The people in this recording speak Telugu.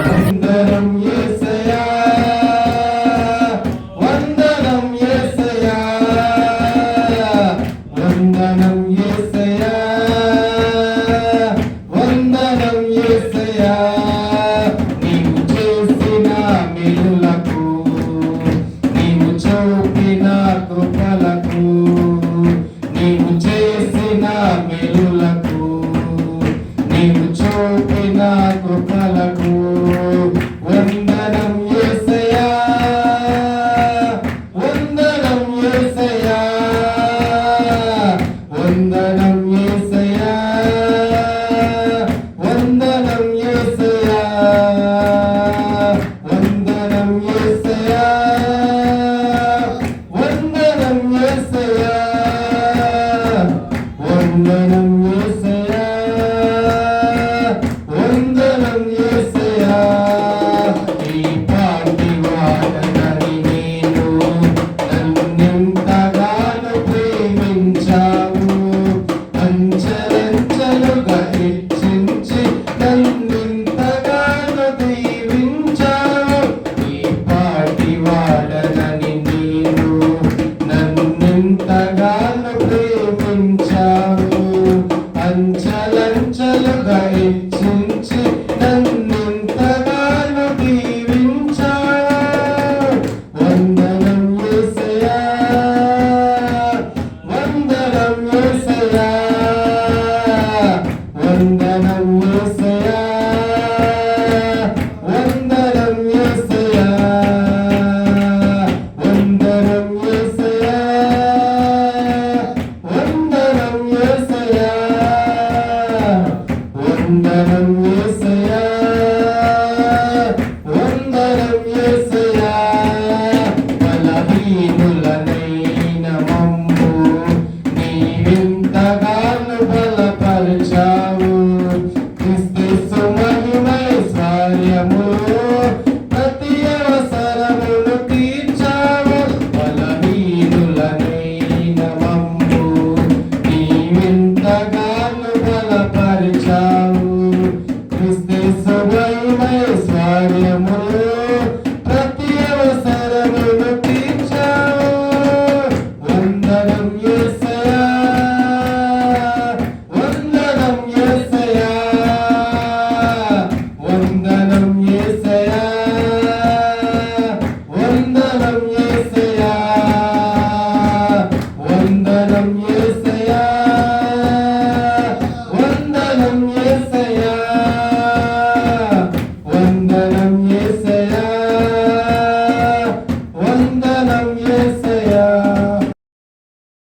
వందనం యేసయ్యా, వందనం యేసయ్యా, వందనం యేసయ్యా, వందనం యేసయ్యా. నీవు చేసిన మేలులకు, నీవు చూపిన కృపలకు, నీవు చేసిన మేలులకు, నీవు చూపిన కృపలకు వందనం యేసయ్యా, వందనం యేసయ్యా, వందనం యేసయ్యా, వందనం యేసయ్యా, వందనం యేసయ్యా, వందనం యేసయ్యా, వందనం యేసయ్యా, వందనం యేసయ్యా. ఈ పాటి వాడనని నేను, నన్నెంతగానో ప్రేమించావు, అంచెలంచెలుగా హెచ్చించి నన్నెంతగానో దీవించావు. ఈ పాటి వాడనని నేను, నన్నెంతగానో ప్రేమించావు, అంచెలంచెలుగా హెచ్చించి నన్నెంతగానో దీవించావు. వందనం యేసయ్యా, వందనం యేసయ్యా, వందనం యేసయ్యా, వందనం యేసయ్యా, వందనం యేసయ్యా, వందనం యేసయ్యా, వందనం